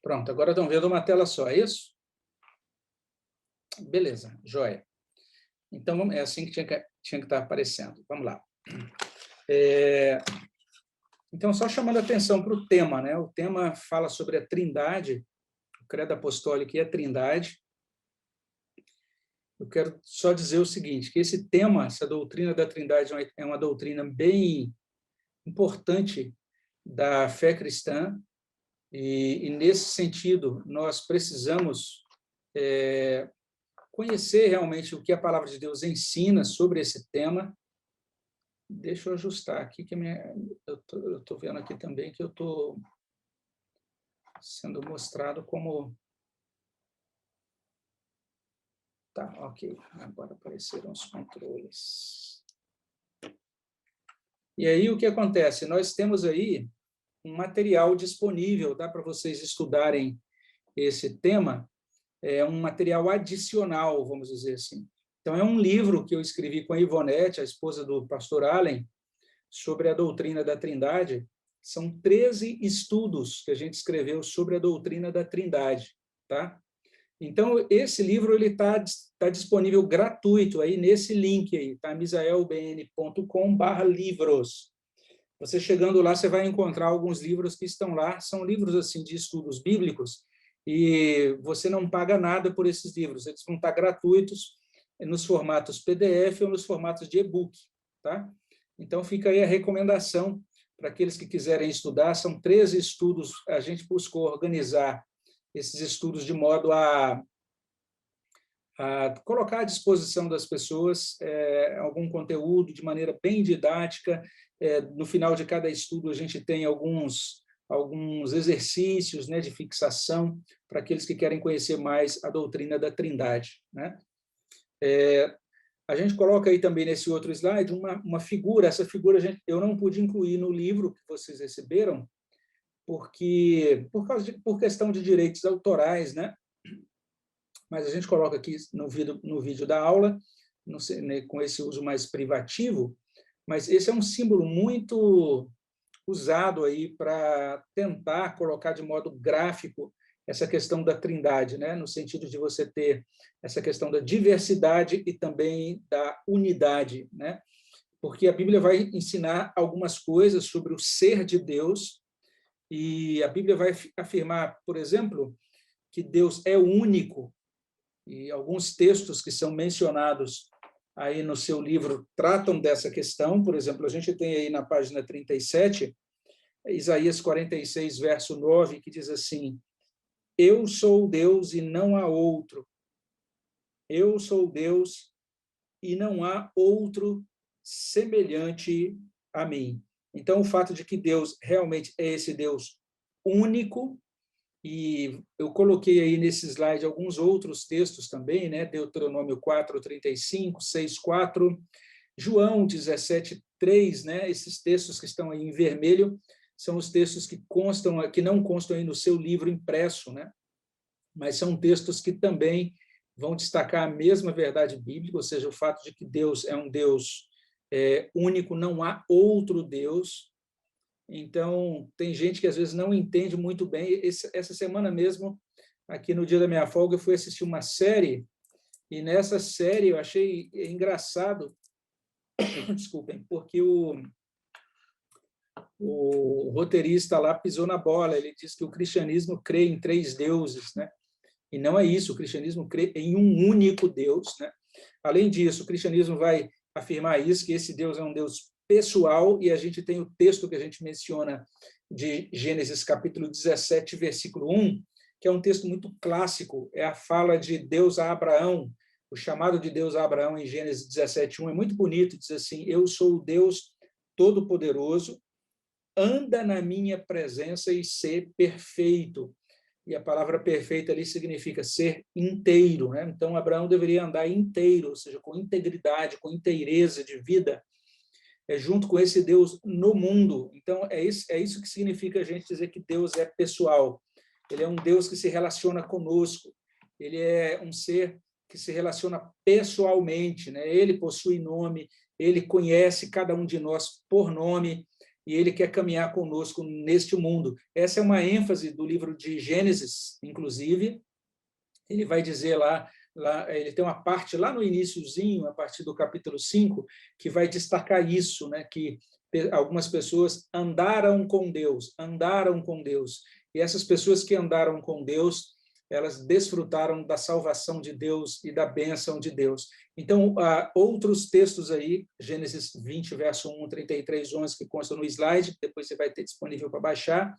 Pronto, agora estão vendo uma tela só, é isso? Beleza, joia. Então, é assim que tinha que estar aparecendo. Vamos lá. Então, só chamando a atenção para o tema, né? O tema fala sobre a Trindade, o credo apostólico e a Trindade. Eu quero só dizer o seguinte, que esse tema, essa doutrina da Trindade, é uma doutrina bem importante da fé cristã, e nesse sentido, nós precisamos conhecer realmente o que a palavra de Deus ensina sobre esse tema. Deixa eu ajustar aqui, que eu estou vendo aqui também que eu estou sendo mostrado como... Tá, ok. Agora apareceram os controles. E aí, o que acontece? Nós temos aí um material disponível, dá para vocês estudarem esse tema, é um material adicional, vamos dizer assim. Então, é um livro que eu escrevi com a Ivonete, a esposa do pastor Allen, sobre a doutrina da Trindade. São 13 estudos que a gente escreveu sobre a doutrina da Trindade, tá? Então, esse livro ele tá disponível gratuito aí nesse link aí, tá? misaelbn.com/livros. Você chegando lá, você vai encontrar alguns livros que estão lá, são livros assim de estudos bíblicos, e você não paga nada por esses livros, eles vão estar gratuitos nos formatos PDF ou nos formatos de e-book, tá? Então, fica aí a recomendação para aqueles que quiserem estudar. São 13 estudos, a gente buscou organizar esses estudos de modo a colocar à disposição das pessoas algum conteúdo de maneira bem didática. No final de cada estudo, a gente tem alguns exercícios, né, de fixação para aqueles que querem conhecer mais a doutrina da Trindade, né? A gente coloca aí também nesse outro slide uma figura. Essa figura eu não pude incluir no livro que vocês receberam, porque por questão de direitos autorais, né? Mas a gente coloca aqui no vídeo da aula, não sei, né, com esse uso mais privativo, mas esse é um símbolo muito usado aí para tentar colocar de modo gráfico essa questão da Trindade, né? No sentido de você ter essa questão da diversidade e também da unidade, né? Porque a Bíblia vai ensinar algumas coisas sobre o ser de Deus, e a Bíblia vai afirmar, por exemplo, que Deus é único, e alguns textos que são mencionados aí no seu livro tratam dessa questão. Por exemplo, a gente tem aí na página 37, Isaías 46, verso 9, que diz assim: eu sou Deus e não há outro. Eu sou Deus e não há outro semelhante a mim. Então, o fato de que Deus realmente é esse Deus único, e eu coloquei aí nesse slide alguns outros textos também, né? Deuteronômio 4:35, 6:4, João 17:3, né? Esses textos que estão aí em vermelho são os textos que não constam aí no seu livro impresso, né? Mas são textos que também vão destacar a mesma verdade bíblica, ou seja, o fato de que Deus é um Deus único, não há outro Deus. Então, tem gente que às vezes não entende muito bem. Essa semana mesmo, aqui no dia da minha folga, eu fui assistir uma série, e nessa série eu achei engraçado, desculpem, porque o roteirista lá pisou na bola. Ele disse que o cristianismo crê em 3 deuses, né? E não é isso, o cristianismo crê em um único Deus, né? Além disso, o cristianismo vai afirmar isso, que esse Deus é um Deus pessoal, e a gente tem o texto que a gente menciona de Gênesis capítulo 17, versículo 1, que é um texto muito clássico, é a fala de Deus a Abraão, o chamado de Deus a Abraão em Gênesis 17, 1, é muito bonito, diz assim: eu sou o Deus Todo-Poderoso, anda na minha presença e ser perfeito. E a palavra perfeito ali significa ser inteiro, né? Então, Abraão deveria andar inteiro, ou seja, com integridade, com inteireza de vida, junto com esse Deus no mundo. Então, é isso que significa a gente dizer que Deus é pessoal. Ele é um Deus que se relaciona conosco. Ele é um ser que se relaciona pessoalmente, né? Ele possui nome, ele conhece cada um de nós por nome, e ele quer caminhar conosco neste mundo. Essa é uma ênfase do livro de Gênesis, inclusive. Ele vai dizer lá, ele tem uma parte lá no iniciozinho, a partir do capítulo 5, que vai destacar isso, né? Que algumas pessoas andaram com Deus, e essas pessoas que andaram com Deus, elas desfrutaram da salvação de Deus e da bênção de Deus. Então, há outros textos aí, Gênesis 20, verso 1, 33, 11, que constam no slide, depois você vai ter disponível para baixar.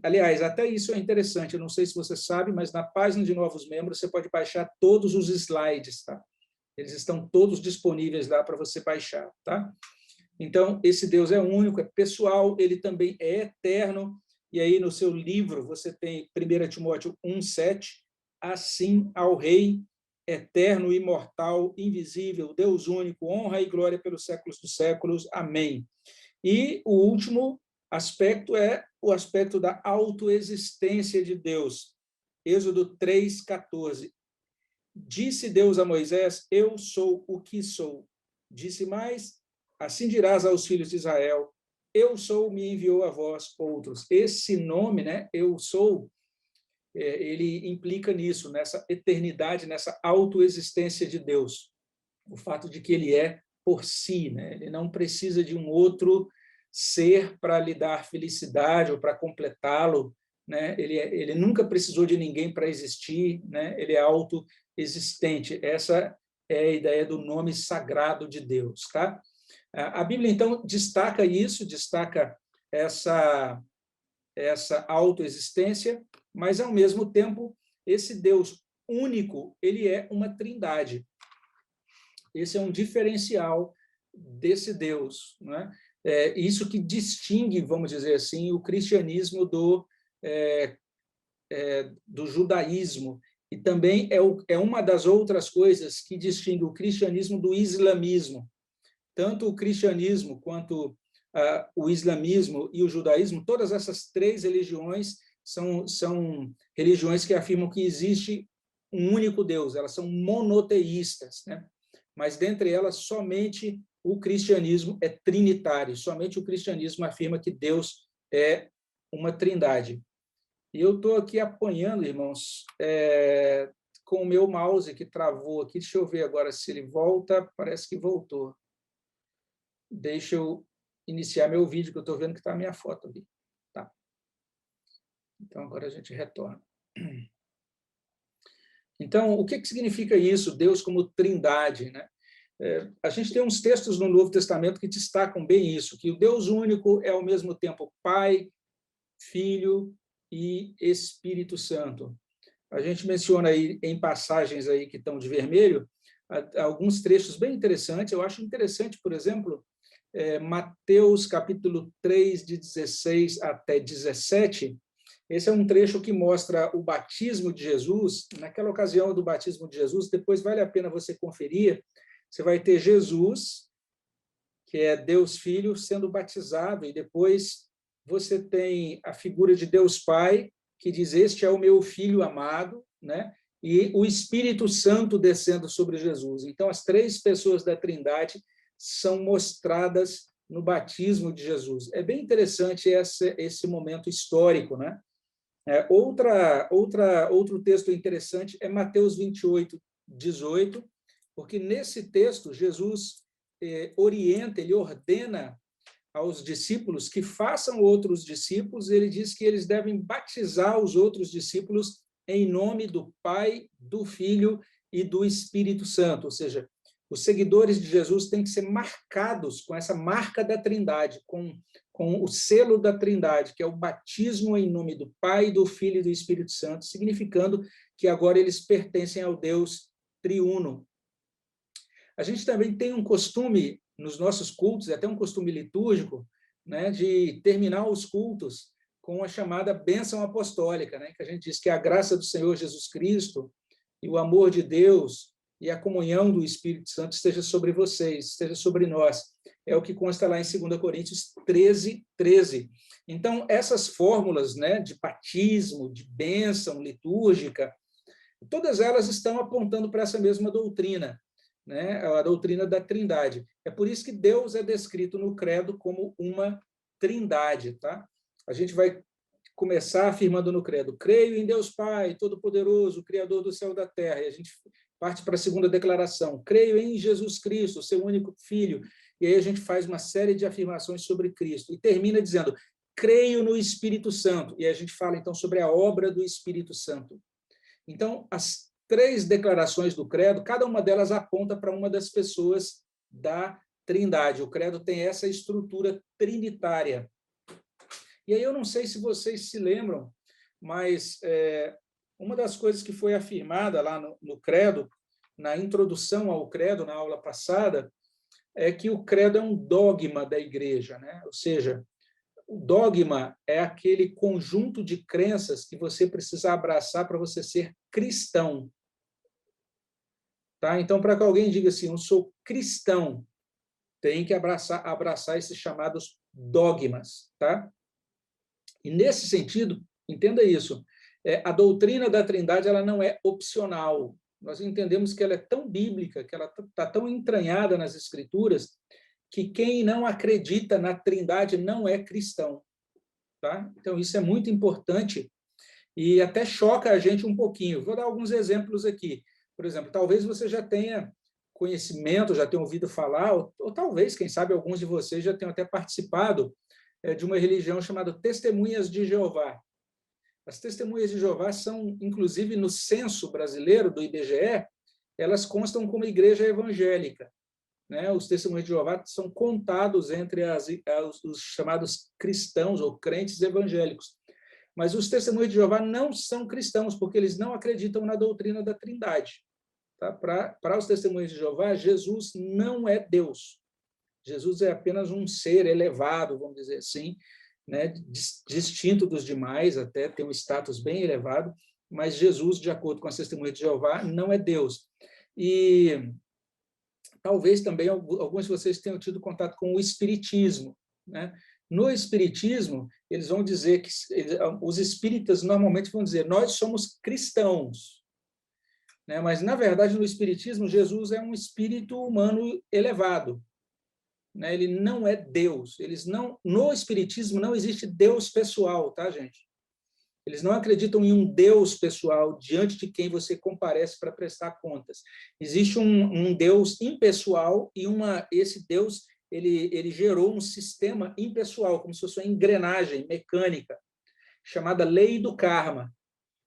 Aliás, até isso é interessante, eu não sei se você sabe, mas na página de novos membros você pode baixar todos os slides, tá? Eles estão todos disponíveis lá para você baixar, tá? Então, esse Deus é único, é pessoal, ele também é eterno. E aí, no seu livro, você tem 1 Timóteo 1,7, assim ao Rei, eterno, imortal, invisível, Deus único, honra e glória pelos séculos dos séculos. Amém. E o último aspecto é o aspecto da autoexistência de Deus. Êxodo 3,14. Disse Deus a Moisés, eu sou o que sou. Disse mais, assim dirás aos filhos de Israel, eu sou, me enviou a vós outros. Esse nome, né, eu sou, ele implica nisso, nessa eternidade, nessa autoexistência de Deus. O fato de que ele é por si, né? Ele não precisa de um outro ser para lhe dar felicidade ou para completá-lo, né? Ele nunca precisou de ninguém para existir, né? Ele é autoexistente. Essa é a ideia do nome sagrado de Deus, tá? A Bíblia, então, destaca isso, destaca essa autoexistência, mas, ao mesmo tempo, esse Deus único, ele é uma trindade. Esse é um diferencial desse Deus, né? Isso que distingue, vamos dizer assim, o cristianismo do judaísmo, e também é uma das outras coisas que distingue o cristianismo do islamismo. Tanto o cristianismo quanto o islamismo e o judaísmo, todas essas três religiões são religiões que afirmam que existe um único Deus, elas são monoteístas, né? Mas, dentre elas, somente o cristianismo é trinitário, somente o cristianismo afirma que Deus é uma trindade. E eu estou aqui apanhando, irmãos, com o meu mouse que travou aqui, deixa eu ver agora se ele volta, parece que voltou. Deixa eu iniciar meu vídeo, que eu estou vendo que está a minha foto ali. Tá. Então, agora a gente retorna. Então, o que significa isso, Deus como trindade, né? A gente tem uns textos no Novo Testamento que destacam bem isso, que o Deus único é, ao mesmo tempo, Pai, Filho e Espírito Santo. A gente menciona aí, em passagens aí que estão de vermelho, alguns trechos bem interessantes. Eu acho interessante, por exemplo, Mateus, capítulo 3, de 16 até 17, esse é um trecho que mostra o batismo de Jesus. Naquela ocasião do batismo de Jesus, depois vale a pena você conferir, você vai ter Jesus, que é Deus Filho, sendo batizado, e depois você tem a figura de Deus Pai, que diz, este é o meu Filho amado, né? E o Espírito Santo descendo sobre Jesus. Então, as três pessoas da Trindade são mostradas no batismo de Jesus. É bem interessante esse momento histórico, né? Outro texto interessante é Mateus 28, 18, porque nesse texto Jesus orienta, ele ordena aos discípulos que façam outros discípulos, ele diz que eles devem batizar os outros discípulos em nome do Pai, do Filho e do Espírito Santo, ou seja, os seguidores de Jesus têm que ser marcados com essa marca da Trindade, com o selo da Trindade, que é o batismo em nome do Pai, do Filho e do Espírito Santo, significando que agora eles pertencem ao Deus triuno. A gente também tem um costume, nos nossos cultos, até um costume litúrgico, né, de terminar os cultos com a chamada bênção apostólica, né, que a gente diz que a graça do Senhor Jesus Cristo e o amor de Deus e a comunhão do Espírito Santo esteja sobre vocês, esteja sobre nós. É o que consta lá em 2 Coríntios 13, 13. Então, essas fórmulas, né, de batismo, de bênção litúrgica, todas elas estão apontando para essa mesma doutrina. né, a doutrina da Trindade. É por isso que Deus é descrito no credo como uma trindade. Tá? A gente vai começar afirmando no credo: creio em Deus Pai, Todo-Poderoso, Criador do céu e da terra. E a gente parte para a segunda declaração: creio em Jesus Cristo, seu único Filho. E aí a gente faz uma série de afirmações sobre Cristo. E termina dizendo: creio no Espírito Santo. E a gente fala, então, sobre a obra do Espírito Santo. Então, as 3 declarações do credo, cada uma delas aponta para uma das pessoas da Trindade. O credo tem essa estrutura trinitária. E aí eu não sei se vocês se lembram, mas uma das coisas que foi afirmada lá no credo, na introdução ao credo, na aula passada, é que o credo é um dogma da igreja, né? Ou seja, o dogma é aquele conjunto de crenças que você precisa abraçar para você ser cristão. Tá? Então, para que alguém diga assim, eu sou cristão, tem que abraçar esses chamados dogmas. Tá? E, nesse sentido, entenda isso, a doutrina da Trindade ela não é opcional. Nós entendemos que ela é tão bíblica, que ela está tão entranhada nas Escrituras, que quem não acredita na Trindade não é cristão. Tá? Então, isso é muito importante e até choca a gente um pouquinho. Vou dar alguns exemplos aqui. Por exemplo, talvez você já tenha conhecimento, já tenha ouvido falar, ou talvez, quem sabe, alguns de vocês já tenham até participado de uma religião chamada Testemunhas de Jeová. As Testemunhas de Jeová são, inclusive, no censo brasileiro, do IBGE, elas constam como igreja evangélica. Né? Os Testemunhas de Jeová são contados entre os chamados cristãos ou crentes evangélicos. Mas os Testemunhas de Jeová não são cristãos, porque eles não acreditam na doutrina da Trindade. Tá? Para os Testemunhas de Jeová, Jesus não é Deus. Jesus é apenas um ser elevado, vamos dizer assim, né? Distinto dos demais, até tem um status bem elevado, mas Jesus, de acordo com as Testemunhas de Jeová, não é Deus. E talvez também alguns de vocês tenham tido contato com o Espiritismo. Né? No Espiritismo, eles vão dizer que os espíritas normalmente vão dizer: nós somos cristãos. Né? Mas, na verdade, no Espiritismo, Jesus é um espírito humano elevado. Né? Ele não é Deus. No Espiritismo não existe Deus pessoal, tá, gente? Eles não acreditam em um Deus pessoal diante de quem você comparece para prestar contas. Existe um Deus impessoal e esse Deus ele gerou um sistema impessoal, como se fosse uma engrenagem mecânica, chamada lei do karma.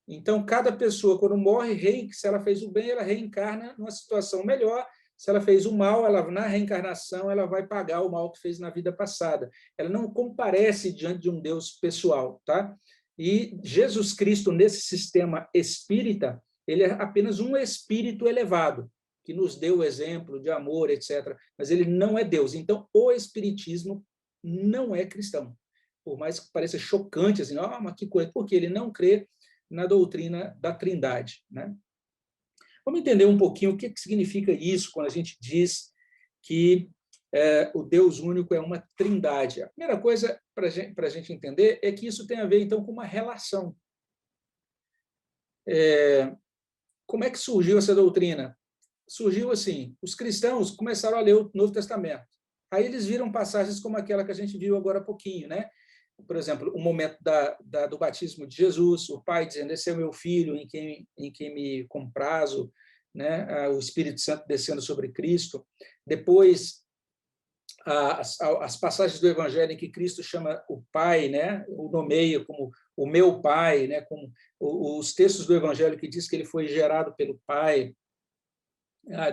Então, cada pessoa, quando morre, se ela fez o bem, ela reencarna numa situação melhor. Se ela fez o mal, na reencarnação, ela vai pagar o mal que fez na vida passada. Ela não comparece diante de um Deus pessoal, tá? E Jesus Cristo, nesse sistema espírita, ele é apenas um espírito elevado, que nos deu o exemplo de amor, etc. Mas ele não é Deus. Então, o espiritismo não é cristão. Por mais que pareça chocante, assim, mas que coisa, porque ele não crê na doutrina da Trindade. Né? Vamos entender um pouquinho o que significa isso quando a gente diz que o Deus único é uma trindade. A primeira coisa para a gente entender é que isso tem a ver, então, com uma relação. Como é que surgiu essa doutrina? Surgiu assim, os cristãos começaram a ler o Novo Testamento. Aí eles viram passagens como aquela que a gente viu agora há pouquinho, né? Por exemplo, o momento do batismo de Jesus, o Pai dizendo: esse é o meu filho em quem me comprazo, né? O Espírito Santo descendo sobre Cristo. Depois, as passagens do Evangelho em que Cristo chama o Pai, né? O nomeia como o meu Pai, né? Como os textos do Evangelho que diz que ele foi gerado pelo Pai.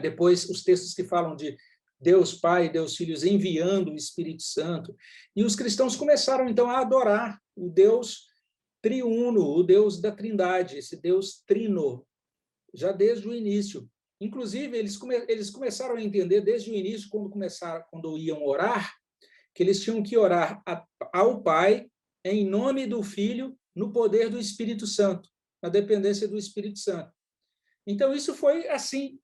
Depois, os textos que falam de Deus Pai e Deus Filhos enviando o Espírito Santo. E os cristãos começaram, então, a adorar o Deus triuno, o Deus da Trindade, esse Deus trino, já desde o início. Inclusive, eles começaram a entender desde o início, quando iam orar, que eles tinham que orar ao Pai, em nome do Filho, no poder do Espírito Santo, na dependência do Espírito Santo. Então, isso foi assim,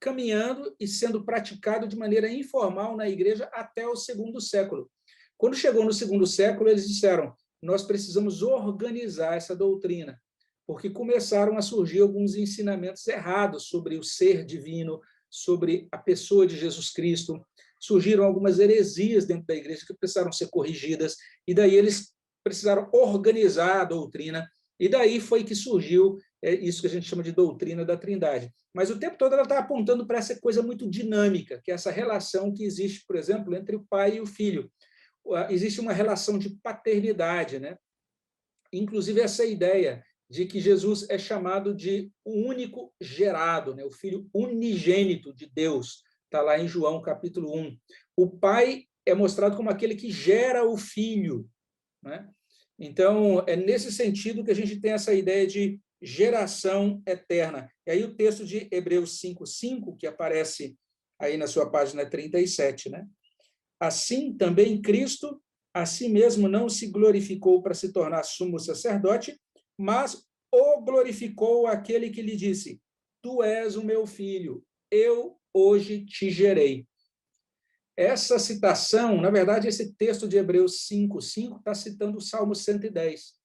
caminhando e sendo praticado de maneira informal na igreja até o segundo século. Quando chegou no segundo século, eles disseram: nós precisamos organizar essa doutrina, porque começaram a surgir alguns ensinamentos errados sobre o ser divino, sobre a pessoa de Jesus Cristo. Surgiram algumas heresias dentro da igreja que precisaram ser corrigidas, e daí eles precisaram organizar a doutrina, e daí foi que surgiu isso que a gente chama de doutrina da Trindade. Mas o tempo todo ela está apontando para essa coisa muito dinâmica, que é essa relação que existe, por exemplo, entre o pai e o filho. Existe uma relação de paternidade, né? Inclusive essa ideia de que Jesus é chamado de o único gerado, né? O filho unigênito de Deus, está lá em João capítulo 1. O pai é mostrado como aquele que gera o filho, né? Então, é nesse sentido que a gente tem essa ideia de geração eterna. E aí o texto de Hebreus 5:5, que aparece aí na sua página 37, né? Assim, também Cristo, a si mesmo, não se glorificou para se tornar sumo sacerdote, mas o glorificou aquele que lhe disse: Tu és o meu filho, eu hoje te gerei. Essa citação, na verdade, esse texto de Hebreus 5:5 está citando o Salmo 110.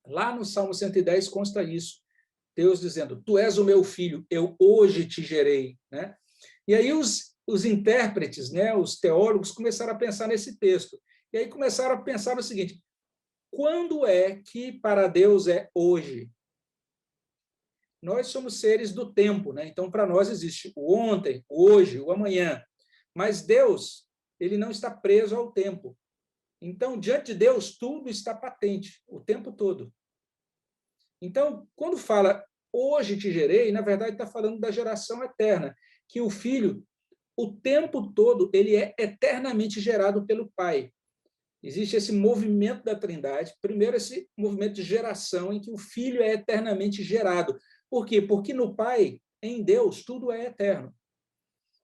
Lá no Salmo 110 consta isso. Deus dizendo: Tu és o meu filho, eu hoje te gerei, né? E aí os intérpretes, né, os teólogos começaram a pensar nesse texto. E aí começaram a pensar no seguinte: quando é que para Deus é hoje? Nós somos seres do tempo, né? Então para nós existe o ontem, o hoje, o amanhã. Mas Deus, ele não está preso ao tempo. Então, diante de Deus, tudo está patente, o tempo todo. Então, quando fala hoje te gerei, na verdade está falando da geração eterna, que o filho, o tempo todo, ele é eternamente gerado pelo Pai. Existe esse movimento da Trindade, primeiro esse movimento de geração, em que o filho é eternamente gerado. Por quê? Porque no Pai, em Deus, tudo é eterno.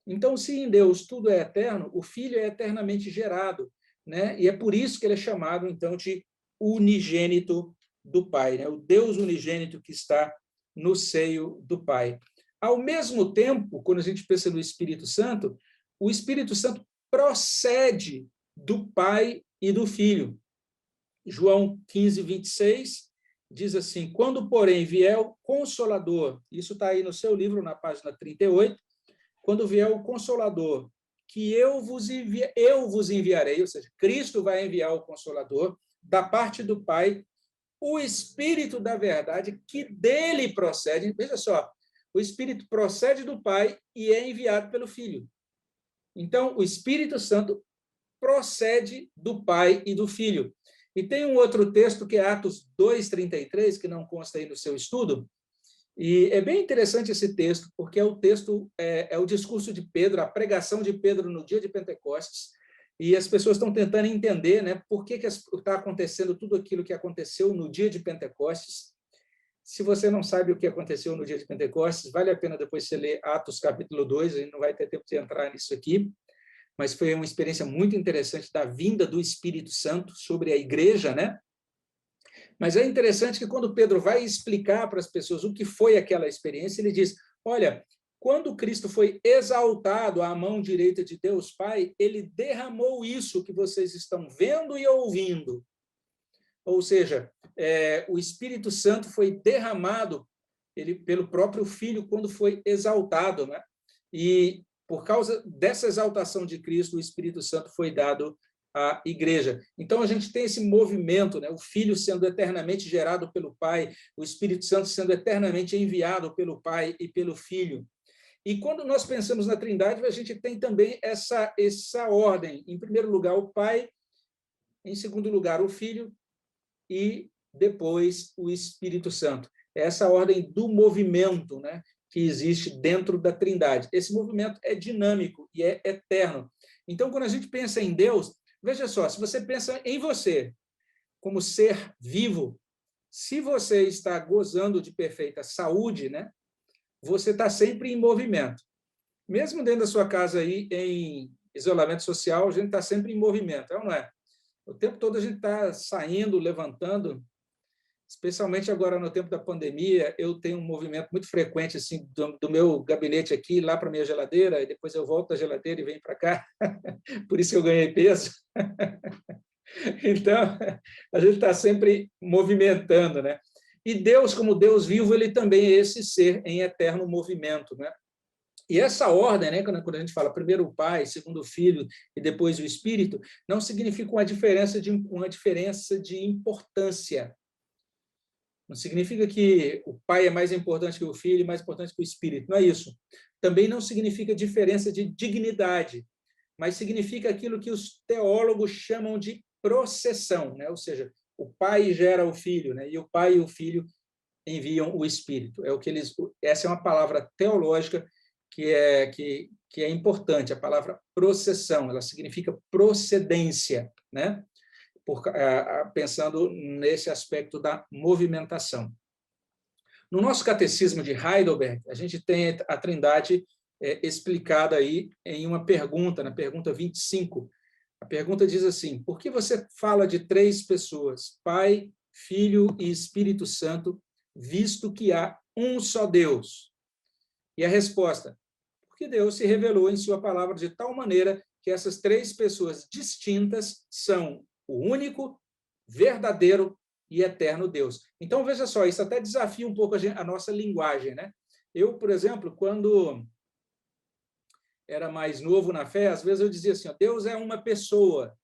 Então, se em Deus tudo é eterno, o Filho é eternamente gerado, né? E é por isso que ele é chamado, então, de unigênito do Pai, né? O Deus unigênito que está no seio do Pai. Ao mesmo tempo, quando a gente pensa no Espírito Santo, o Espírito Santo procede do Pai e do Filho. João 15:26 diz assim: Quando, porém, vier o Consolador, isso está aí no seu livro, na página 38, quando vier o Consolador, que eu vos enviarei, ou seja, Cristo vai enviar o Consolador da parte do Pai, o Espírito da verdade, que dele procede. Veja só, o Espírito procede do Pai e é enviado pelo Filho. Então, o Espírito Santo procede do Pai e do Filho. E tem um outro texto que é Atos 2:33, que não consta aí no seu estudo, e é bem interessante esse texto, porque é o discurso de Pedro, a pregação de Pedro no dia de Pentecostes, e as pessoas estão tentando entender, né, por que está acontecendo tudo aquilo que aconteceu no dia de Pentecostes. Se você não sabe o que aconteceu no dia de Pentecostes, vale a pena depois você ler Atos capítulo 2, a gente não vai ter tempo de entrar nisso aqui, mas foi uma experiência muito interessante da vinda do Espírito Santo sobre a igreja, né? Mas é interessante que quando Pedro vai explicar para as pessoas o que foi aquela experiência, ele diz: olha, quando Cristo foi exaltado à mão direita de Deus Pai, ele derramou isso que vocês estão vendo e ouvindo. Ou seja, o Espírito Santo foi derramado pelo próprio Filho quando foi exaltado, né? E por causa dessa exaltação de Cristo, o Espírito Santo foi dado à igreja. Então, a gente tem esse movimento, né? O Filho sendo eternamente gerado pelo Pai, o Espírito Santo sendo eternamente enviado pelo Pai e pelo Filho. E quando nós pensamos na Trindade, a gente tem também essa ordem. Em primeiro lugar, o Pai, em segundo lugar, o Filho, e depois o Espírito Santo. Essa ordem do movimento, né, que existe dentro da Trindade. Esse movimento é dinâmico e é eterno. Então, quando a gente pensa em Deus, veja só, se você pensa em você como ser vivo, se você está gozando de perfeita saúde, né, você está sempre em movimento. Mesmo dentro da sua casa aí, em isolamento social, a gente está sempre em movimento, não é? O tempo todo a gente está saindo, levantando, especialmente agora no tempo da pandemia, eu tenho um movimento muito frequente assim do meu gabinete aqui, lá para a minha geladeira, e depois eu volto da geladeira e venho para cá, por isso que eu ganhei peso. Então, a gente está sempre movimentando, né? E Deus, como Deus vivo, ele também é esse ser em eterno movimento, né? E essa ordem, né, quando a gente fala primeiro o Pai, segundo o Filho e depois o Espírito, não significa uma diferença de importância. Não significa que o Pai é mais importante que o Filho e mais importante que o Espírito. Não é isso. Também não significa diferença de dignidade, mas significa aquilo que os teólogos chamam de processão, né? Ou seja, o Pai gera o Filho, né? E o Pai e o Filho enviam o Espírito. Essa é uma palavra teológica que é importante, a palavra processão, ela significa procedência, né? Pensando nesse aspecto da movimentação. No nosso catecismo de Heidelberg, a gente tem a Trindade explicada aí em uma pergunta, na pergunta 25. A pergunta diz assim: por que você fala de 3 pessoas, Pai, Filho e Espírito Santo, visto que há um só Deus? E a resposta: porque Deus se revelou em sua palavra de tal maneira que essas 3 pessoas distintas são o único, verdadeiro e eterno Deus. Então, veja só, isso até desafia um pouco a nossa linguagem, né? Eu, por exemplo, quando era mais novo na fé, às vezes eu dizia assim: ó, Deus é uma pessoa.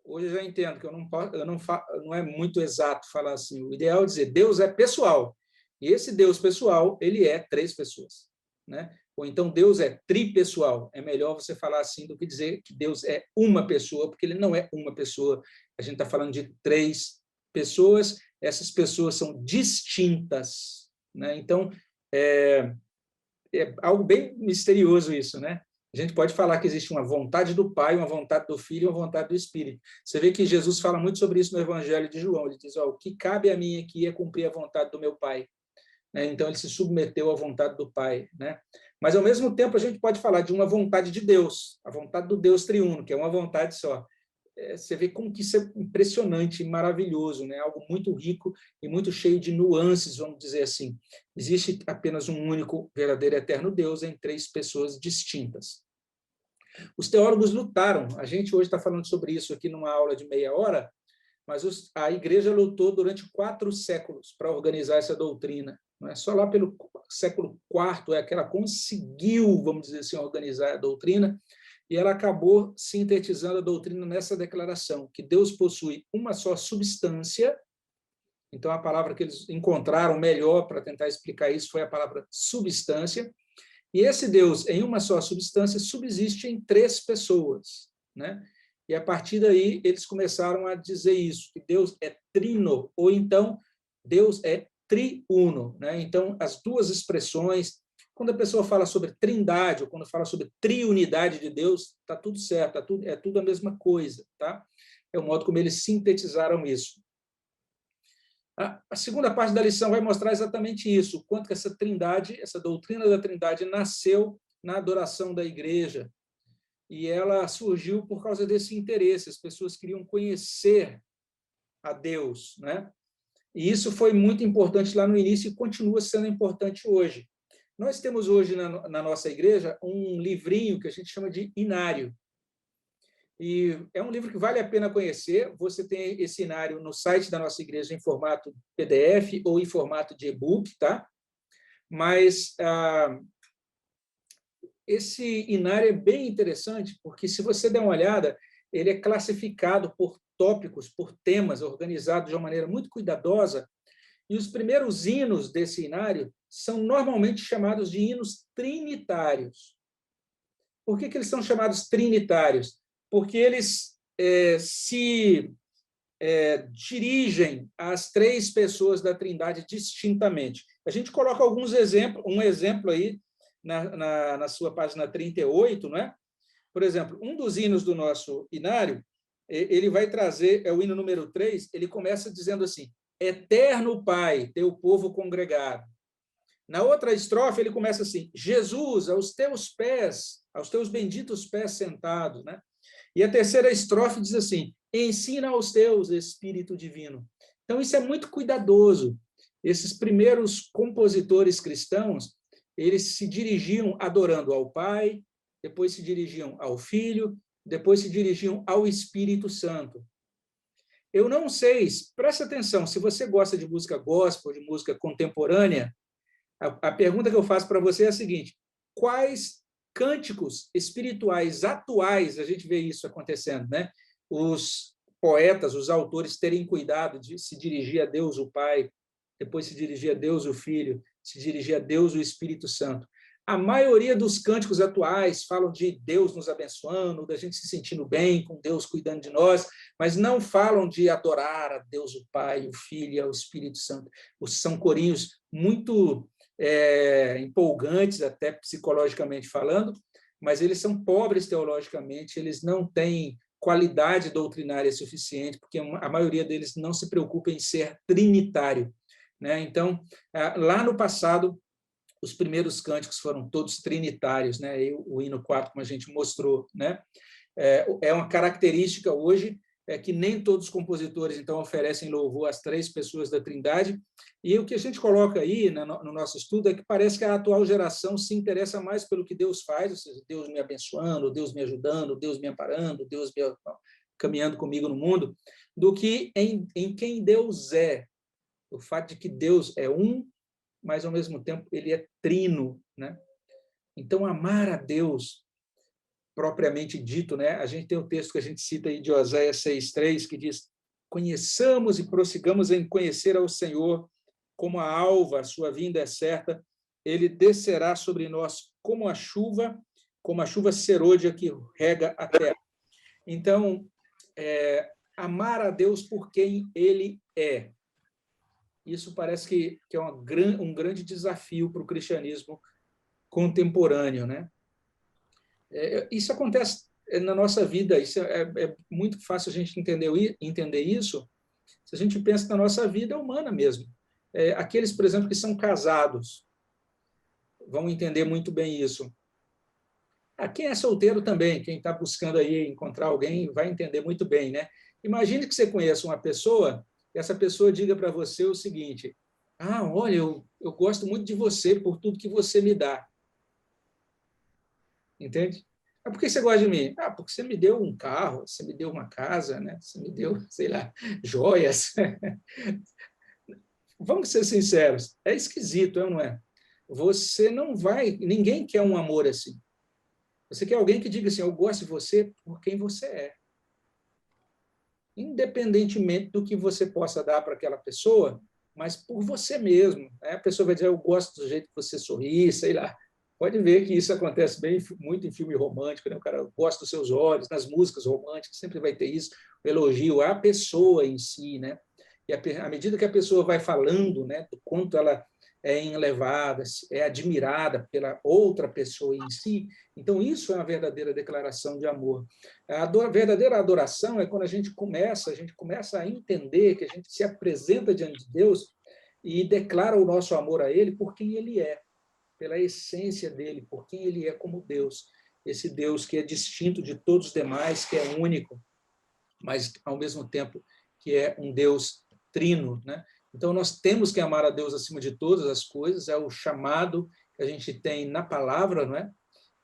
Hoje eu já entendo que não é muito exato falar assim. O ideal é dizer Deus é pessoal. E esse Deus pessoal, ele é 3 pessoas, né? Ou então Deus é tripessoal. É melhor você falar assim do que dizer que Deus é uma pessoa, porque ele não é uma pessoa. A gente está falando de 3 pessoas. Essas pessoas são distintas, né? Então, é algo bem misterioso isso, né? A gente pode falar que existe uma vontade do Pai, uma vontade do Filho e uma vontade do Espírito. Você vê que Jesus fala muito sobre isso no Evangelho de João. Ele diz: o que cabe a mim aqui é cumprir a vontade do meu Pai. Né? Então, ele se submeteu à vontade do Pai. Né? Mas, ao mesmo tempo, a gente pode falar de uma vontade de Deus, a vontade do Deus triuno, que é uma vontade só. Você vê como que isso é impressionante, maravilhoso, né? Algo muito rico e muito cheio de nuances, vamos dizer assim. Existe apenas um único, verdadeiro, eterno Deus em 3 pessoas distintas. Os teólogos lutaram. A gente hoje está falando sobre isso aqui numa aula de meia hora, mas a igreja lutou durante 4 séculos para organizar essa doutrina. Não é só lá pelo século IV é que ela conseguiu, vamos dizer assim, organizar a doutrina, e ela acabou sintetizando a doutrina nessa declaração, que Deus possui uma só substância. Então, a palavra que eles encontraram melhor para tentar explicar isso foi a palavra substância. E esse Deus, em uma só substância, subsiste em 3 pessoas, né? E, a partir daí, eles começaram a dizer isso, que Deus é trino, ou então, Deus é triuno, né? Então, as 2 expressões, quando a pessoa fala sobre trindade, ou quando fala sobre triunidade de Deus, está tudo certo, é tudo a mesma coisa, tá? É o modo como eles sintetizaram isso. A segunda parte da lição vai mostrar exatamente isso, o quanto que essa trindade, essa doutrina da trindade nasceu na adoração da igreja, e ela surgiu por causa desse interesse, as pessoas queriam conhecer a Deus, né? E isso foi muito importante lá no início e continua sendo importante hoje. Nós temos hoje na nossa igreja um livrinho que a gente chama de Inário. E é um livro que vale a pena conhecer. Você tem esse Inário no site da nossa igreja em formato PDF ou em formato de e-book, tá? Mas esse Inário é bem interessante, porque se você der uma olhada, ele é classificado por tópicos, por temas, organizado de uma maneira muito cuidadosa. E os primeiros hinos desse Inário são normalmente chamados de hinos trinitários. Por que eles são chamados trinitários? Porque eles se dirigem às 3 pessoas da Trindade distintamente. A gente coloca alguns exemplos, um exemplo aí na sua página 38, não é? Por exemplo, um dos hinos do nosso Inário, ele vai trazer, é o hino número 3, ele começa dizendo assim: Eterno Pai, teu povo congregado. Na outra estrofe, ele começa assim: Jesus, aos teus pés, aos teus benditos pés sentado, né? E a terceira estrofe diz assim: ensina aos teus, Espírito Divino. Então, isso é muito cuidadoso. Esses primeiros compositores cristãos, eles se dirigiam adorando ao Pai, depois se dirigiam ao Filho, depois se dirigiam ao Espírito Santo. Eu não sei, preste atenção, se você gosta de música gospel, de música contemporânea, a pergunta que eu faço para você é a seguinte: quais cânticos espirituais atuais a gente vê isso acontecendo, né? Os poetas, os autores terem cuidado de se dirigir a Deus o Pai, depois se dirigir a Deus o Filho, se dirigir a Deus o Espírito Santo. A maioria dos cânticos atuais falam de Deus nos abençoando, da gente se sentindo bem, com Deus cuidando de nós, mas não falam de adorar a Deus o Pai, o Filho e o Espírito Santo. São corinhos muito empolgantes, até psicologicamente falando, mas eles são pobres teologicamente, eles não têm qualidade doutrinária suficiente, porque a maioria deles não se preocupa em ser trinitário, né? Então, lá no passado, os primeiros cânticos foram todos trinitários, né? E o hino 4, como a gente mostrou, né? É uma característica hoje que nem todos os compositores, então, oferecem louvor às três pessoas da Trindade, e o que a gente coloca aí no nosso estudo é que parece que a atual geração se interessa mais pelo que Deus faz, ou seja, Deus me abençoando, Deus me ajudando, Deus me amparando, Deus me caminhando comigo no mundo, do que em quem Deus é. O fato de que Deus é um, mas, ao mesmo tempo, ele é trino, né? Então, amar a Deus, propriamente dito, né? A gente tem o texto que a gente cita aí de Oséias 6:3, que diz: conheçamos e prossigamos em conhecer ao Senhor, como a alva, a sua vinda é certa, ele descerá sobre nós como a chuva serôdia que rega a terra. Então, amar a Deus por quem ele é. Isso parece que é um grande desafio para o cristianismo contemporâneo, né? Isso acontece na nossa vida, isso é muito fácil a gente entender isso se a gente pensa na nossa vida humana mesmo. Aqueles, por exemplo, que são casados vão entender muito bem isso. Quem é solteiro também, quem está buscando aí encontrar alguém, vai entender muito bem, né? Imagine que você conheça uma pessoa e essa pessoa diga para você o seguinte: olha, eu gosto muito de você por tudo que você me dá. Entende? Por que você gosta de mim? Porque você me deu um carro, você me deu uma casa, né? Você me deu, sei lá, joias. Vamos ser sinceros, é esquisito, não é? Você não vai, ninguém quer um amor assim. Você quer alguém que diga assim: eu gosto de você por quem você é. Independentemente do que você possa dar para aquela pessoa, mas por você mesmo. A pessoa vai dizer: eu gosto do jeito que você sorri, sei lá. Pode ver que isso acontece muito em filme romântico, né? O cara gosta dos seus olhos, nas músicas românticas, sempre vai ter isso, o elogio à pessoa em si, né? E à medida que a pessoa vai falando, né, do quanto ela é elevada, é admirada pela outra pessoa em si, então isso é uma verdadeira declaração de amor. A verdadeira adoração é quando a gente começa a entender que a gente se apresenta diante de Deus e declara o nosso amor a Ele por quem Ele é, pela essência dele, por quem ele é como Deus, esse Deus que é distinto de todos os demais, que é único, mas, ao mesmo tempo, que é um Deus trino, né? Então, nós temos que amar a Deus acima de todas as coisas, é o chamado que a gente tem na palavra, não é?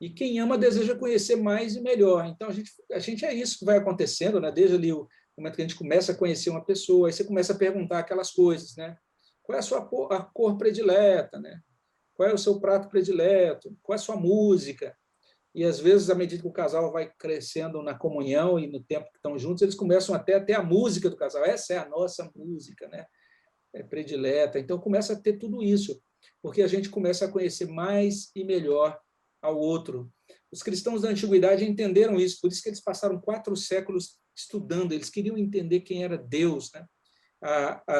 E quem ama deseja conhecer mais e melhor. Então, a gente é isso que vai acontecendo, né? Desde ali o momento que a gente começa a conhecer uma pessoa, aí você começa a perguntar aquelas coisas, né? Qual é a cor predileta, né? Qual é o seu prato predileto? Qual é a sua música? E, às vezes, à medida que o casal vai crescendo na comunhão e no tempo que estão juntos, eles começam até a ter a música do casal. Essa é a nossa música, né? Predileta. Então, começa a ter tudo isso, porque a gente começa a conhecer mais e melhor ao outro. Os cristãos da antiguidade entenderam isso, por isso que eles passaram 4 séculos estudando, eles queriam entender quem era Deus, né?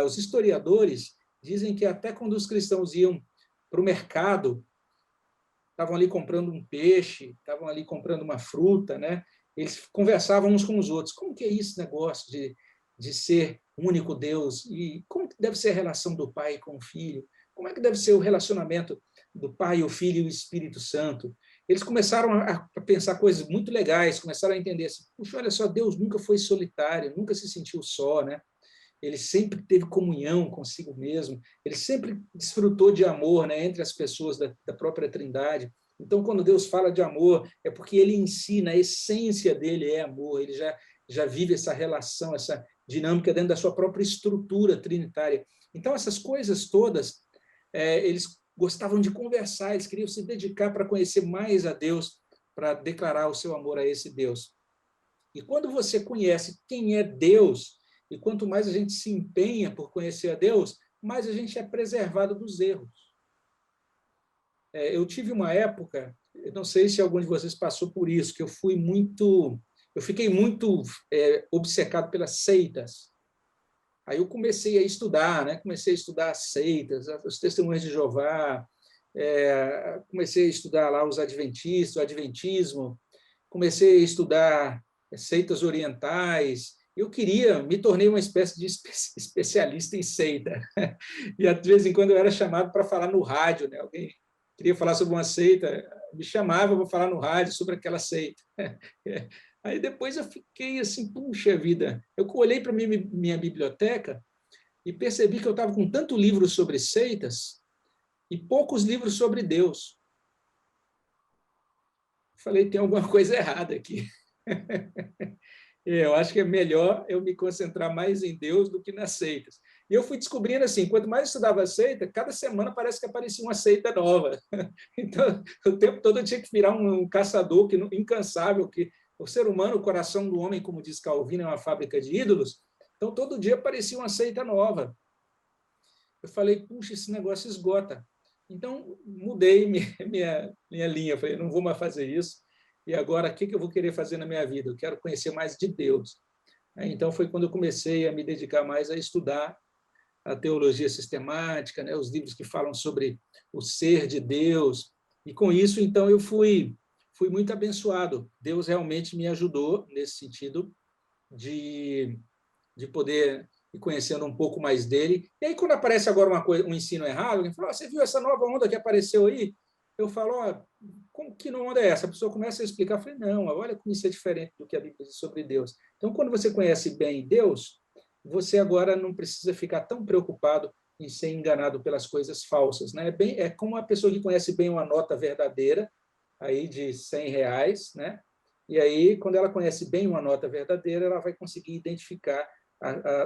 Os historiadores dizem que até quando os cristãos iam para o mercado, estavam ali comprando um peixe, estavam ali comprando uma fruta, né? Eles conversavam uns com os outros. Como que é esse negócio de ser único Deus? E como que deve ser a relação do Pai com o Filho? Como é que deve ser o relacionamento do Pai, o Filho e o Espírito Santo? Eles começaram a pensar coisas muito legais, começaram a entender assim: puxa, olha só, Deus nunca foi solitário, nunca se sentiu só, né? Ele sempre teve comunhão consigo mesmo, ele sempre desfrutou de amor, né, entre as pessoas da própria Trindade. Então, quando Deus fala de amor, é porque ele ensina, a essência dele é amor, ele já vive essa relação, essa dinâmica dentro da sua própria estrutura trinitária. Então, essas coisas todas, eles gostavam de conversar, eles queriam se dedicar para conhecer mais a Deus, para declarar o seu amor a esse Deus. E quando você conhece quem é Deus, e quanto mais a gente se empenha por conhecer a Deus, mais a gente é preservado dos erros. Eu tive uma época, eu não sei se algum de vocês passou por isso, que eu fiquei muito obcecado pelas seitas. Aí eu comecei a estudar, né? Comecei a estudar as seitas, os testemunhos de Jeová, comecei a estudar lá os adventistas, o adventismo, comecei a estudar seitas orientais. Eu me tornei uma espécie de especialista em seita. E, de vez em quando, eu era chamado para falar no rádio, né? Alguém queria falar sobre uma seita, me chamava para falar no rádio sobre aquela seita. Aí, depois, eu fiquei assim, puxa vida. Eu olhei para a minha biblioteca e percebi que eu estava com tanto livro sobre seitas e poucos livros sobre Deus. Falei, tem alguma coisa errada aqui. Eu acho que é melhor eu me concentrar mais em Deus do que nas seitas. E eu fui descobrindo assim, quanto mais eu estudava a seita, cada semana parece que aparecia uma seita nova. Então, o tempo todo eu tinha que virar um caçador incansável, que o ser humano, o coração do homem, como diz Calvino, é uma fábrica de ídolos. Então, todo dia aparecia uma seita nova. Eu falei, puxa, esse negócio esgota. Então, mudei minha linha. Falei, não vou mais fazer isso. E agora, o que eu vou querer fazer na minha vida? Eu quero conhecer mais de Deus. Então, foi quando eu comecei a me dedicar mais a estudar a teologia sistemática, né? Os livros que falam sobre o ser de Deus. E, com isso, então, eu fui muito abençoado. Deus realmente me ajudou nesse sentido de poder ir conhecendo um pouco mais dele. E aí, quando aparece agora um ensino errado, alguém fala, você viu essa nova onda que apareceu aí? Eu falo, que onda é essa? A pessoa começa a explicar, eu falei, não, olha como isso é diferente do que a Bíblia diz sobre Deus. Então, quando você conhece bem Deus, você agora não precisa ficar tão preocupado em ser enganado pelas coisas falsas, né? É como uma pessoa que conhece bem uma nota verdadeira, aí de R$100, né? E aí, quando ela conhece bem uma nota verdadeira, ela vai conseguir identificar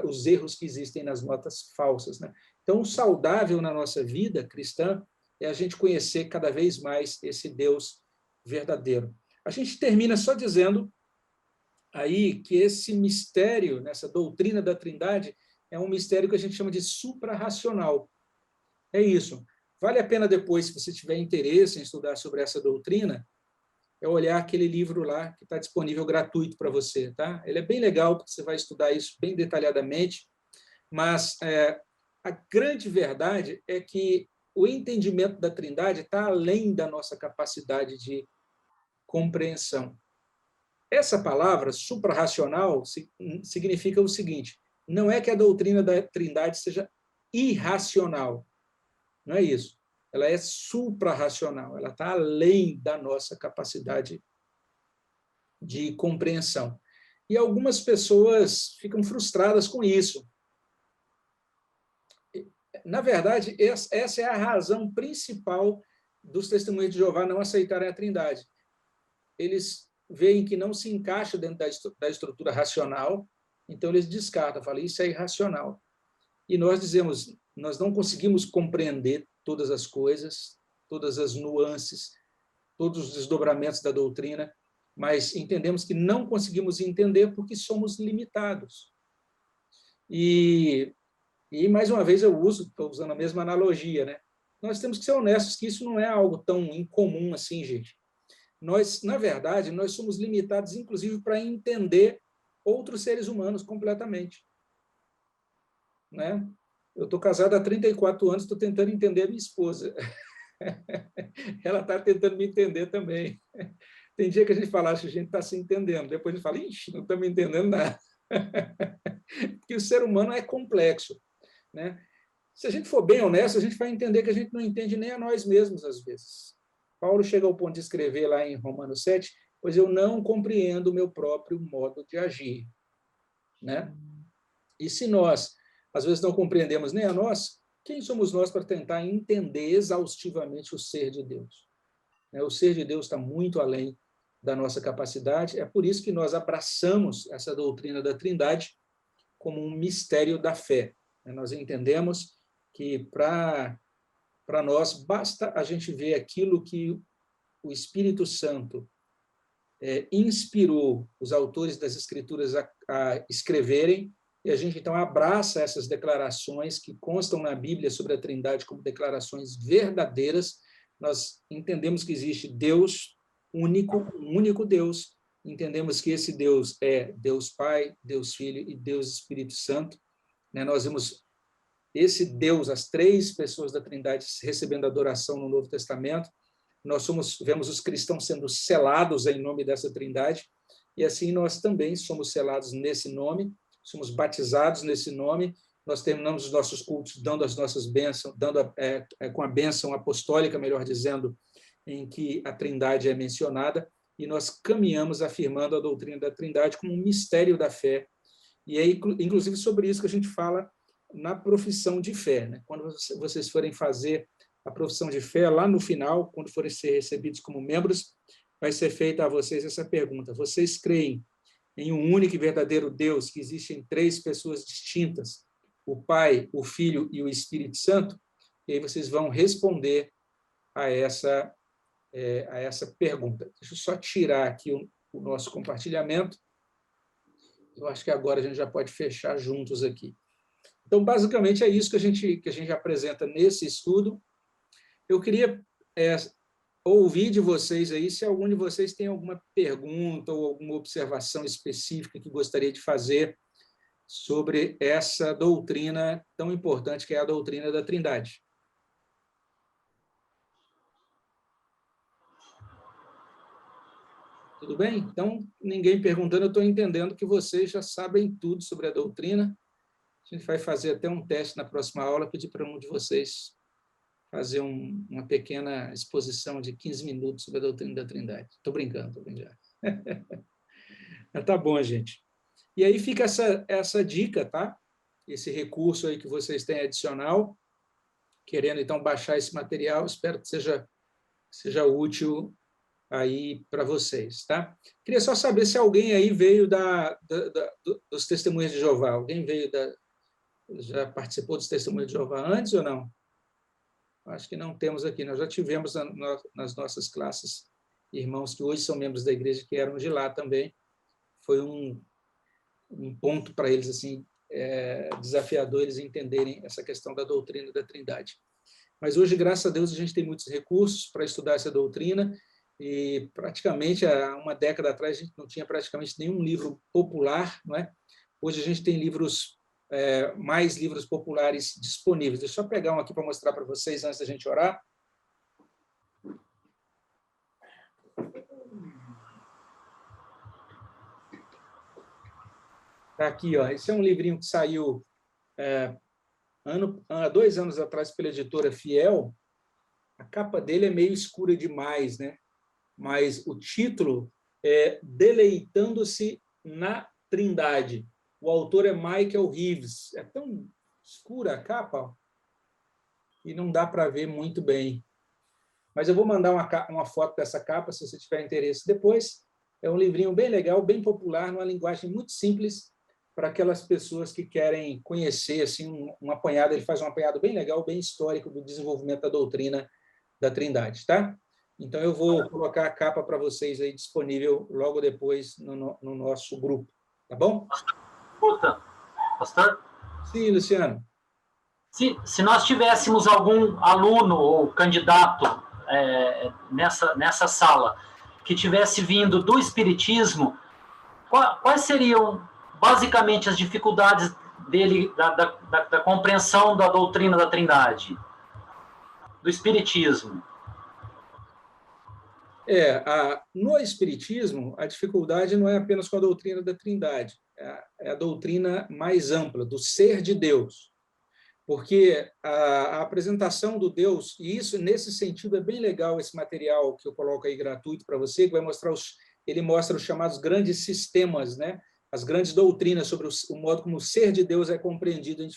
os erros que existem nas notas falsas, né? Então, o saudável na nossa vida cristã é a gente conhecer cada vez mais esse Deus verdadeiro. A gente termina só dizendo aí que esse mistério, nessa doutrina da Trindade, é um mistério que a gente chama de suprarracional. É isso. Vale a pena depois, se você tiver interesse em estudar sobre essa doutrina, é olhar aquele livro lá que está disponível gratuito para você, tá? Ele é bem legal, porque você vai estudar isso bem detalhadamente, mas a grande verdade é que o entendimento da Trindade está além da nossa capacidade de compreensão. Essa palavra, suprarracional, significa o seguinte, não é que a doutrina da Trindade seja irracional, não é isso. Ela é suprarracional, ela está além da nossa capacidade de compreensão. E algumas pessoas ficam frustradas com isso. Na verdade, essa é a razão principal dos testemunhos de Jeová não aceitarem a Trindade. Eles veem que não se encaixa dentro da estrutura racional, então eles descartam, falam, isso é irracional. E nós dizemos, nós não conseguimos compreender todas as coisas, todas as nuances, todos os desdobramentos da doutrina, mas entendemos que não conseguimos entender porque somos limitados. E mais uma vez, estou usando a mesma analogia, né? Nós temos que ser honestos que isso não é algo tão incomum assim, gente. Nós, na verdade, nós somos limitados, inclusive, para entender outros seres humanos completamente. Né? Eu estou casado há 34 anos, estou tentando entender a minha esposa. Ela está tentando me entender também. Tem dia que a gente fala, acho que a gente está se entendendo. Depois a gente fala, ixi, não estamos entendendo nada. Porque o ser humano é complexo. Né? Se a gente for bem honesto, a gente vai entender que a gente não entende nem a nós mesmos, às vezes. Paulo chega ao ponto de escrever lá em Romanos 7, pois eu não compreendo o meu próprio modo de agir. Né? E se nós, às vezes, não compreendemos nem a nós, quem somos nós para tentar entender exaustivamente o ser de Deus? O ser de Deus está muito além da nossa capacidade, é por isso que nós abraçamos essa doutrina da Trindade como um mistério da fé. Nós entendemos que para para nós, basta a gente ver aquilo que o Espírito Santo inspirou os autores das Escrituras a escreverem, e a gente, então, abraça essas declarações que constam na Bíblia sobre a Trindade como declarações verdadeiras. Nós entendemos que existe Deus único, um único Deus, entendemos que esse Deus é Deus Pai, Deus Filho e Deus Espírito Santo. Nós vemos esse Deus, as três pessoas da Trindade recebendo adoração no Novo Testamento. Nós vemos os cristãos sendo selados em nome dessa Trindade, e assim nós também somos selados nesse nome, somos batizados nesse nome, nós terminamos os nossos cultos dando as nossas bênçãos, com a bênção apostólica, melhor dizendo, em que a Trindade é mencionada, e nós caminhamos afirmando a doutrina da Trindade como um mistério da fé. E é inclusive sobre isso que a gente fala na profissão de fé. Quando vocês forem fazer a profissão de fé, lá no final, quando forem ser recebidos como membros, vai ser feita a vocês essa pergunta: vocês creem em um único e verdadeiro Deus, que existem três pessoas distintas, o Pai, o Filho e o Espírito Santo? E aí vocês vão responder a essa pergunta. Deixa eu só tirar aqui o nosso compartilhamento. Eu acho que agora a gente já pode fechar juntos aqui. Então, basicamente, é isso que a gente apresenta nesse estudo. Eu queria ouvir de vocês aí, se algum de vocês tem alguma pergunta ou alguma observação específica que gostaria de fazer sobre essa doutrina tão importante que é a doutrina da Trindade. Tudo bem? Então, ninguém perguntando, eu estou entendendo que vocês já sabem tudo sobre a doutrina. A gente vai fazer até um teste na próxima aula, pedir para um de vocês fazer uma pequena exposição de 15 minutos sobre a doutrina da Trindade. Estou brincando. Tá bom, gente. E aí fica essa dica, tá? Esse recurso aí que vocês têm adicional, querendo, então, baixar esse material, espero que seja útil aí para vocês, tá? Queria só saber se alguém aí veio dos Testemunhas de Jeová. Alguém já participou dos Testemunhas de Jeová antes ou não? Acho que não temos aqui. Nós já tivemos nas nossas classes irmãos que hoje são membros da igreja, que eram de lá também. Foi um ponto para eles assim desafiador eles entenderem essa questão da doutrina da Trindade. Mas hoje, graças a Deus, a gente tem muitos recursos para estudar essa doutrina, e praticamente há uma década atrás a gente não tinha praticamente nenhum livro popular, não é? Hoje a gente tem mais livros populares disponíveis. Deixa eu pegar um aqui para mostrar para vocês antes da gente orar. Está aqui, ó. Esse é um livrinho que saiu há 2 anos atrás pela editora Fiel. A capa dele é meio escura demais, né? Mas o título é Deleitando-se na Trindade. O autor é Michael Reeves. É tão escura a capa e não dá para ver muito bem. Mas eu vou mandar uma foto dessa capa, se você tiver interesse depois. É um livrinho bem legal, bem popular, numa linguagem muito simples, para aquelas pessoas que querem conhecer assim, um apanhado. Ele faz um apanhado bem legal, bem histórico do desenvolvimento da doutrina da Trindade, tá? Então, eu vou colocar a capa para vocês aí disponível logo depois no nosso grupo, tá bom? Pastor? Sim, Luciano. Se nós tivéssemos algum aluno ou candidato nessa sala que tivesse vindo do Espiritismo, quais seriam basicamente as dificuldades dele da compreensão da doutrina da Trindade, do Espiritismo? No Espiritismo, a dificuldade não é apenas com a doutrina da Trindade, é a doutrina mais ampla, do ser de Deus. Porque a apresentação do Deus, e isso, nesse sentido, é bem legal esse material que eu coloco aí gratuito para você, que vai mostrar ele mostra os chamados grandes sistemas, né? As grandes doutrinas sobre o modo como o ser de Deus é compreendido em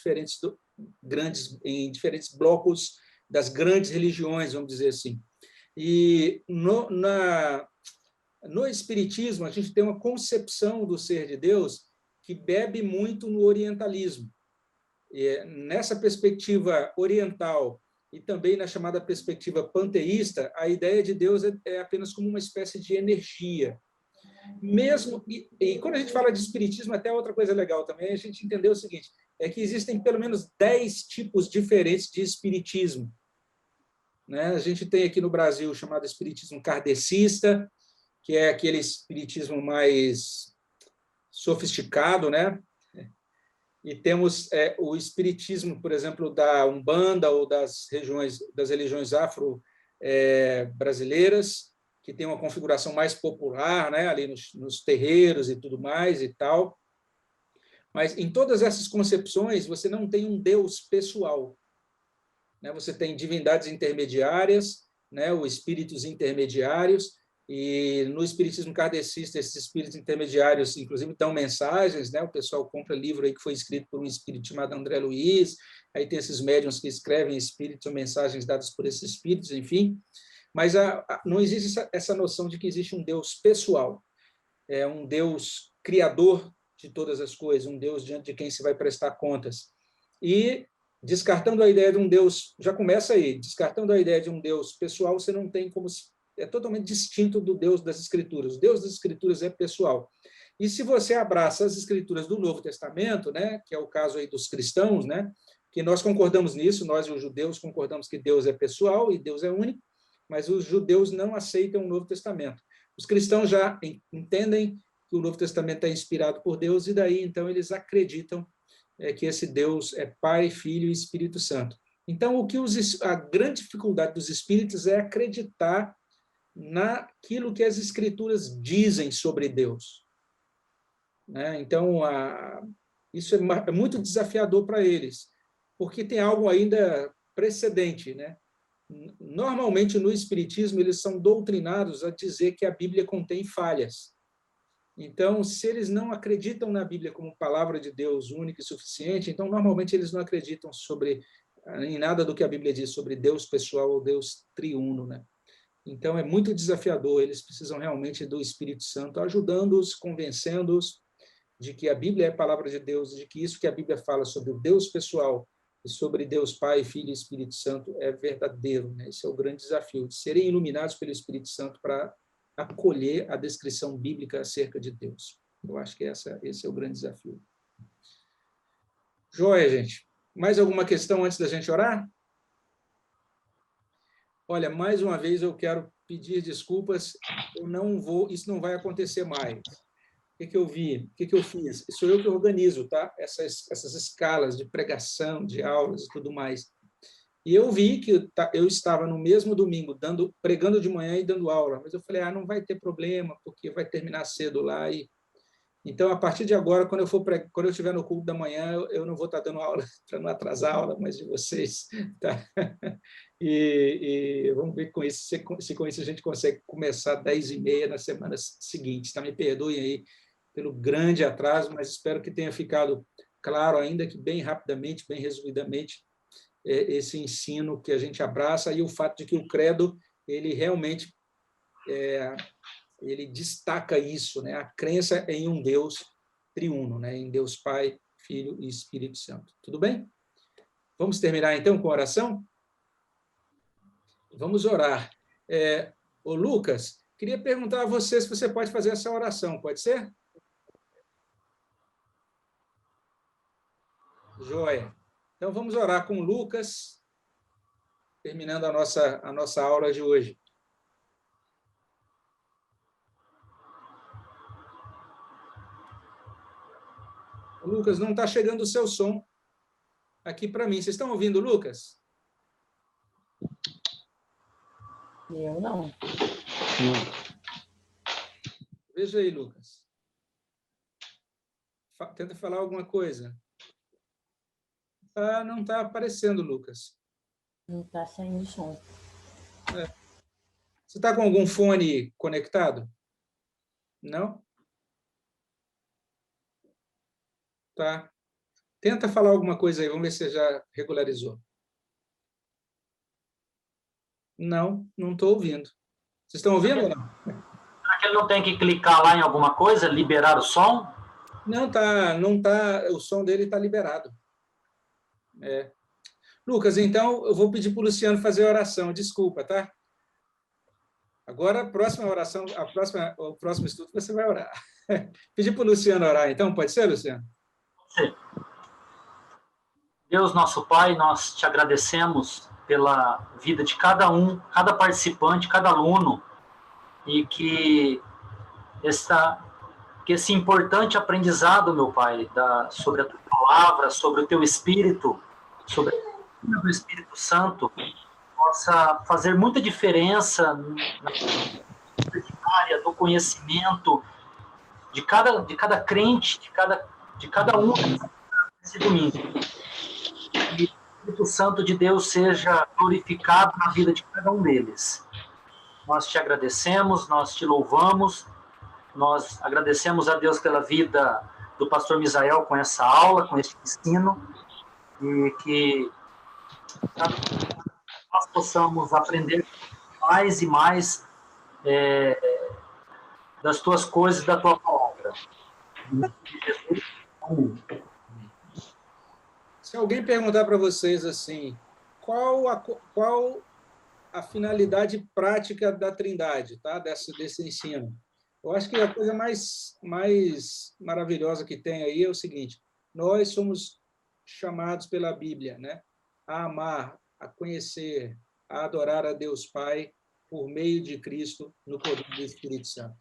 diferentes blocos das grandes religiões, vamos dizer assim. E no Espiritismo, a gente tem uma concepção do ser de Deus que bebe muito no orientalismo. E nessa perspectiva oriental e também na chamada perspectiva panteísta, a ideia de Deus é apenas como uma espécie de energia. E quando a gente fala de espiritismo, até outra coisa legal também, a gente entendeu o seguinte, é que existem pelo menos 10 tipos diferentes de espiritismo. Né? A gente tem aqui no Brasil o chamado espiritismo kardecista, que é aquele espiritismo mais sofisticado, né? E temos o espiritismo, por exemplo, da Umbanda ou das religiões afro-brasileiras, que tem uma configuração mais popular, né? Ali nos terreiros e tudo mais e tal. Mas em todas essas concepções, você não tem um Deus pessoal. Né? Você tem divindades intermediárias, né? Os espíritos intermediários, e no espiritismo kardecista, esses espíritos intermediários, inclusive, dão mensagens, né? O pessoal compra livro aí que foi escrito por um espírito chamado André Luiz, aí tem esses médiuns que escrevem espíritos ou mensagens dadas por esses espíritos, enfim. Mas não existe essa noção de que existe um Deus pessoal, um Deus criador de todas as coisas, um Deus diante de quem se vai prestar contas. E, descartando a ideia de um Deus, já começa aí, descartando a ideia de um Deus pessoal, você não tem como... É totalmente distinto do Deus das Escrituras. O Deus das Escrituras é pessoal. E se você abraça as Escrituras do Novo Testamento, né, que é o caso aí dos cristãos, né, que nós concordamos nisso, nós e os judeus concordamos que Deus é pessoal e Deus é único, mas os judeus não aceitam o Novo Testamento. Os cristãos já entendem que o Novo Testamento é inspirado por Deus, e daí, então, eles acreditam que esse Deus é Pai, Filho e Espírito Santo. Então, a grande dificuldade dos espíritos é acreditar naquilo que as Escrituras dizem sobre Deus. Né? Então, isso é muito desafiador para eles, porque tem algo ainda precedente, né? Normalmente, no Espiritismo, eles são doutrinados a dizer que a Bíblia contém falhas. Então, se eles não acreditam na Bíblia como palavra de Deus única e suficiente, então, normalmente, eles não acreditam em nada do que a Bíblia diz sobre Deus pessoal ou Deus triuno, né? Então, é muito desafiador, eles precisam realmente do Espírito Santo, ajudando-os, convencendo-os de que a Bíblia é a palavra de Deus, de que isso que a Bíblia fala sobre o Deus pessoal e sobre Deus Pai, Filho e Espírito Santo é verdadeiro. Né? Esse é o grande desafio, de serem iluminados pelo Espírito Santo para acolher a descrição bíblica acerca de Deus. Eu acho que esse é o grande desafio. Joia, gente. Mais alguma questão antes da gente orar? Olha, mais uma vez eu quero pedir desculpas, isso não vai acontecer mais. O que eu vi? O que eu fiz? Sou eu que organizo, tá? Essas escalas de pregação, de aulas e tudo mais. E eu vi que eu estava no mesmo domingo pregando de manhã e dando aula, mas eu falei, não vai ter problema, porque vai terminar cedo lá. Então, a partir de agora, quando eu estiver no culto da manhã, eu não vou estar dando aula para não atrasar a aula mais de vocês, tá? E vamos ver se com isso a gente consegue começar às 10h30 na semana seguinte. Tá? Me perdoem aí pelo grande atraso, mas espero que tenha ficado claro, ainda que bem rapidamente, bem resumidamente, esse ensino que a gente abraça e o fato de que o credo, ele realmente ele destaca isso, né? A crença em um Deus triuno, né? Em Deus Pai, Filho e Espírito Santo. Tudo bem? Vamos terminar, então, com a oração? Vamos orar. Ô, Lucas, queria perguntar a você se você pode fazer essa oração, pode ser? Joia. Então, vamos orar com o Lucas, terminando a nossa aula de hoje. Lucas, não está chegando o seu som aqui para mim. Vocês estão ouvindo, Lucas? Eu não. Veja aí, Lucas. Tenta falar alguma coisa. Não está aparecendo, Lucas. Não está saindo som. Você está com algum fone conectado? Não? Tá. Tenta falar alguma coisa aí, vamos ver se você já regularizou. Não estou ouvindo. Vocês estão ouvindo ou não? Será que ele não tem que clicar lá em alguma coisa, liberar o som? Não tá, o som dele está liberado. Lucas, então, eu vou pedir para o Luciano fazer a oração. Desculpa, tá? Agora, a próxima oração, o próximo estudo, você vai orar. Pedir para o Luciano orar, então, pode ser, Luciano? Sim. Deus, nosso Pai, nós te agradecemos pela vida de cada um, cada participante, cada aluno, e que esse importante aprendizado, meu Pai, sobre a tua palavra, sobre o teu Espírito, sobre a vida do Espírito Santo, possa fazer muita diferença na área do conhecimento de cada crente, de cada um nesse domingo. Que o Espírito Santo de Deus seja glorificado na vida de cada um deles. Nós te agradecemos, nós te louvamos, nós agradecemos a Deus pela vida do pastor Misael com essa aula, com esse ensino, e que nós possamos aprender mais e mais das tuas coisas e da tua palavra. Se alguém perguntar para vocês assim, qual a finalidade prática da Trindade, tá? desse ensino? Eu acho que a coisa mais maravilhosa que tem aí é o seguinte: nós somos chamados pela Bíblia, né? A amar, a conhecer, a adorar a Deus Pai por meio de Cristo no poder do Espírito Santo.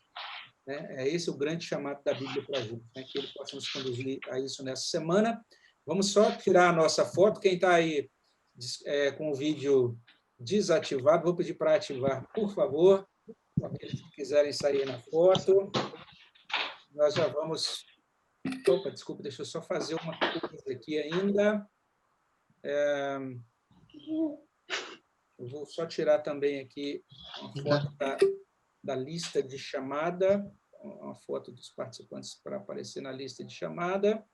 É esse o grande chamado da Bíblia para a gente, né? Que ele possa nos conduzir a isso nessa semana. Vamos só tirar a nossa foto. Quem está aí com o vídeo desativado, vou pedir para ativar, por favor. Aqueles que quiserem sair na foto. Nós já vamos... Opa, desculpa, deixa eu só fazer uma coisa aqui ainda. Eu vou só tirar também aqui uma foto da lista de chamada, uma foto dos participantes para aparecer na lista de chamada.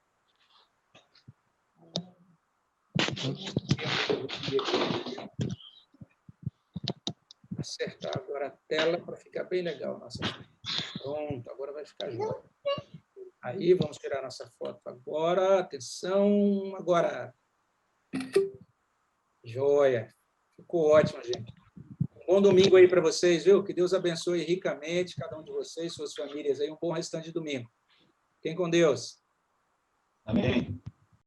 Acertar agora a tela para ficar bem legal. Nossa. Pronto, agora vai ficar jóia. Aí, vamos tirar nossa foto agora. Atenção, agora. Jóia. Ficou ótimo, gente. Um bom domingo aí para vocês, viu? Que Deus abençoe ricamente cada um de vocês, suas famílias aí. Um bom restante de domingo. Fiquem com Deus. Amém.